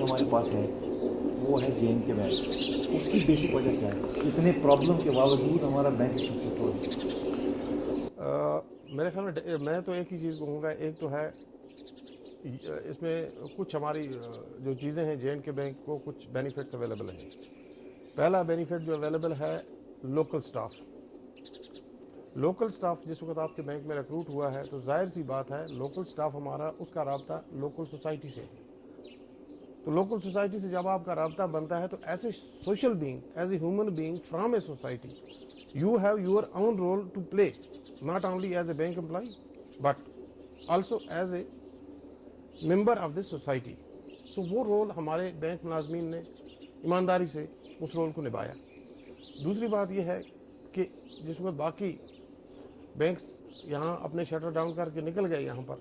ہمارے پاس ہے وہ ہے جے این کے بینک. اس کی بیسک وجہ کیا ہے اتنے پرابلم کے باوجود ہمارا بینک سکسیسفل ہے؟ میرے خیال میں تو ایک ہی چیز کہوں گا. ایک تو ہے اس میں کچھ ہماری جو چیزیں ہیں جے این کے بینک کو کچھ بینیفٹس اویلیبل ہیں. پہلا بینیفٹ جو اویلیبل ہے لوکل سٹاف. لوکل سٹاف جس وقت آپ کے بینک میں ریکروٹ ہوا ہے تو ظاہر سی بات ہے لوکل سٹاف ہمارا اس کا رابطہ لوکل سوسائٹی سے ہے. تو لوکل سوسائٹی سے جب آپ کا رابطہ بنتا ہے تو as a social being, as a human being from a society, you have your own role to play, not only as a bank employee but also as a member of this society. So وہ role ہمارے bank ملازمین نے ایمانداری سے اس role کو نبھایا. دوسری بات یہ ہے کہ جس وقت باقی بینکس یہاں اپنے شٹر ڈاؤن کر کے نکل گئے یہاں پر,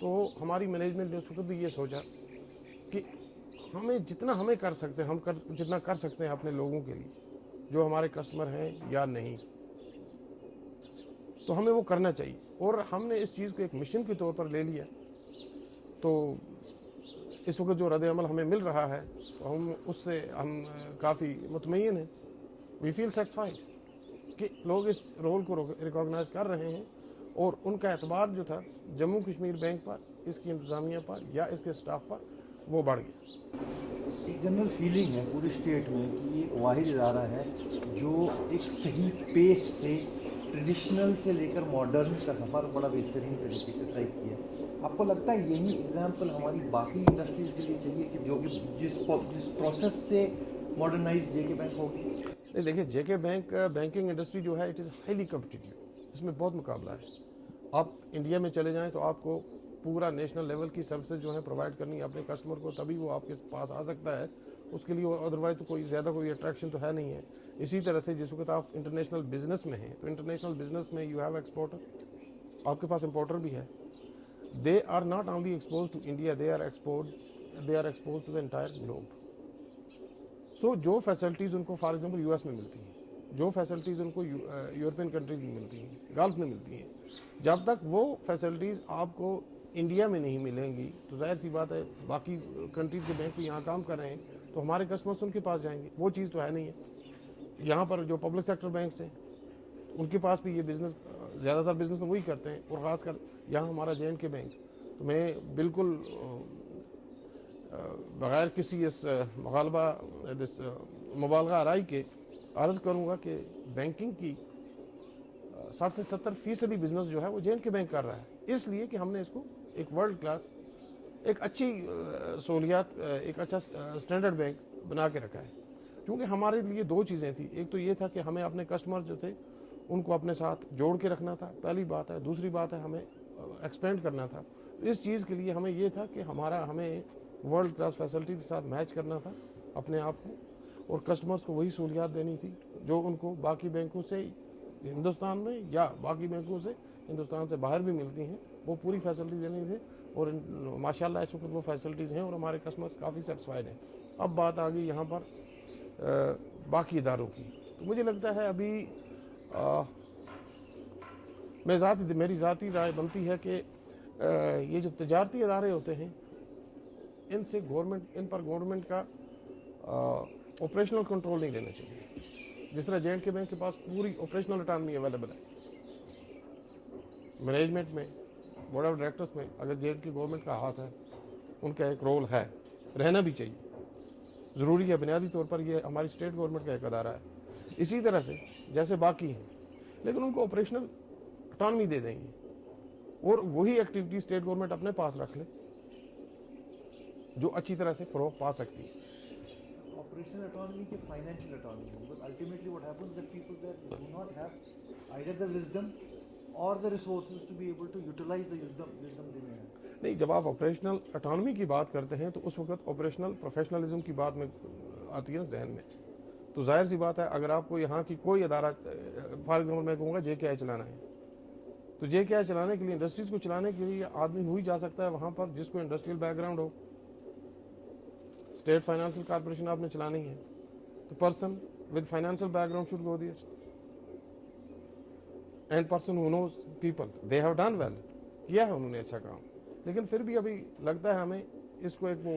تو ہماری مینجمنٹ نے اس وقت بھی یہ سوچا کہ ہمیں جتنا ہمیں کر سکتے ہیں جتنا کر سکتے ہیں اپنے لوگوں کے لیے جو ہمارے کسٹمر ہیں یا نہیں, تو ہمیں وہ کرنا چاہیے. اور ہم نے اس چیز کو ایک مشن کے طور پر لے لیا. تو اس وقت جو رد عمل ہمیں مل رہا ہے ہم اس سے ہم کافی مطمئن ہیں. وی فیل سیٹسفائیڈ کہ لوگ اس رول کو ریکاگنائز کر رہے ہیں اور ان کا اعتبار جو تھا جموں کشمیر بینک پر, اس کی انتظامیہ پر یا اس کے سٹاف پر, وہ بڑھ گیا. ایک جنرل فیلنگ ہے پوری اسٹیٹ میں کہ یہ واحد ادارہ ہے جو ایک صحیح پیس سے ٹریڈیشنل سے لے کر ماڈرن کا سفر بڑا بہترین طریقے سے طے کیا. آپ کو لگتا ہے یہی ایگزامپل ہماری باقی انڈسٹریز کے لیے چاہیے کہ جو کہ جس پروسیس سے ماڈرنائز جے کے بینک ہوگی؟ نہیں دیکھیں, جے کے بینک بینکنگ انڈسٹری جو ہے اٹ از ہائیلی کمپٹیٹیو. اس میں بہت مقابلہ ہے. آپ انڈیا میں چلے جائیں تو آپ کو پورا نیشنل لیول کی سروسز جو ہیں پرووائڈ کرنی ہے اپنے کسٹمر کو, تبھی وہ آپ کے پاس آ سکتا ہے. اس کے لیے ادروائز تو کوئی زیادہ کوئی اٹریکشن تو ہے نہیں ہے. اسی طرح سے جس وقت آپ انٹرنیشنل بزنس میں ہیں تو انٹرنیشنل بزنس میں یو ہیو ایکسپورٹر, آپ کے پاس امپورٹر بھی ہے. They are not only expose to India, they are expose to the entire globe. So جو فیسلٹیز ان کو فار ایگزامپل یو ایس میں ملتی ہیں, جو فیسلٹیز ان کو یورپین کنٹریز میں ملتی ہیں, گلف میں ملتی ہیں, جب تک وہ فیسلٹیز آپ کو انڈیا میں نہیں ملیں گی تو ظاہر سی بات ہے باقی کنٹریز کے بینک بھی یہاں کام کر رہے ہیں تو ہمارے کسٹمرس ان کے پاس جائیں گے. وہ چیز تو ہے نہیں ہے. یہاں پر جو پبلک سیکٹر بینکس ہیں ان کے پاس بھی یہ بزنس, زیادہ تر بزنس وہی کرتے ہیں. اور خاص کر یہاں ہمارا جے این کے بینک, تو میں بالکل بغیر کسی اس مبالغہ آرائی کے عرض کروں گا کہ بینکنگ کی 60 سے 70% بزنس جو ہے وہ جے این کے بینک کر رہا ہے. اس لیے کہ ہم نے اس کو ایک ورلڈ کلاس, ایک اچھی سہولیات, ایک اچھا اسٹینڈرڈ بینک بنا کے رکھا ہے. کیونکہ ہمارے لیے دو چیزیں تھیں. ایک تو یہ تھا کہ ہمیں اپنے کسٹمر جو تھے ان کو اپنے ساتھ جوڑ کے رکھنا تھا, پہلی بات ہے. دوسری بات ہے ہمیں ایکسپینڈ کرنا تھا. اس چیز کے لیے ہمیں یہ تھا کہ ہمیں ورلڈ کلاس فیسلٹی کے ساتھ میچ کرنا تھا اپنے آپ کو, اور کسٹمرز کو وہی سہولیات دینی تھی جو ان کو باقی بینکوں سے ہندوستان میں یا باقی بینکوں سے ہندوستان سے باہر بھی ملتی ہیں, وہ پوری فیسلٹی دینی تھی. اور ماشاءاللہ اس وقت وہ فیسلٹیز ہیں اور ہمارے کسٹمرز کافی سیٹسفائیڈ ہیں. اب بات آ گئی یہاں پر باقی اداروں کی, تو مجھے لگتا ہے ابھی میری ذاتی رائے بنتی ہے کہ یہ جو تجارتی ادارے ہوتے ہیں ان پر گورنمنٹ کا آپریشنل کنٹرول نہیں لینا چاہیے. جس طرح جے اینڈ کے بینک کے پاس پوری آپریشنل اٹانومی اویلیبل ہے مینجمنٹ میں, بورڈ آف ڈائریکٹرز میں. اگر جے اینڈ کی گورنمنٹ کا ہاتھ ہے, ان کا ایک رول ہے, رہنا بھی چاہیے, ضروری ہے. بنیادی طور پر یہ ہماری اسٹیٹ گورنمنٹ کا ایک ادارہ ہے. اسی طرح سے جیسے باقی ہیں, لیکن ان کو آپریشنل اٹانومی دے دیں گے اور وہی ایکٹیویٹی اسٹیٹ گورنمنٹ اپنے پاس رکھ لے جو اچھی طرح سے فروغ پا سکتی ہے. Operational autonomy ke financial autonomy, because ultimately what happens that people that do not have either the wisdom or the resources to be able to utilize the wisdom they may have. نہیں, جب آپ operational autonomy کی بات کرتے ہیں تو اس وقت operational professionalism کی بات میں آتی ہے نا ذہن میں. تو ظاہر سی بات ہے اگر آپ کو یہاں کی کوئی ادارہ, فار ایگزامپل میں کہوں گا جے کے آئی چلانا ہے, تو جے کے آئی چلانے کے لیے, انڈسٹریز کو چلانے کے لیے آدمی وہی جا سکتا ہے وہاں پر جس کو انڈسٹریل بیک گراؤنڈ ہو. اسٹیٹ فائنانشیل کارپوریشن آپ نے چلانی ہے تو person with financial background should go there, and person who knows people, they have done well, کیا ہے انہوں نے اچھا کام. لیکن پھر بھی ابھی لگتا ہے ہمیں اس کو ایک وہ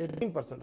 18%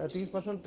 30%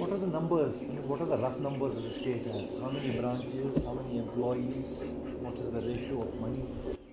What are the numbers? I mean, what are the rough numbers that the state has? How many branches? How many employees? What is the ratio of money?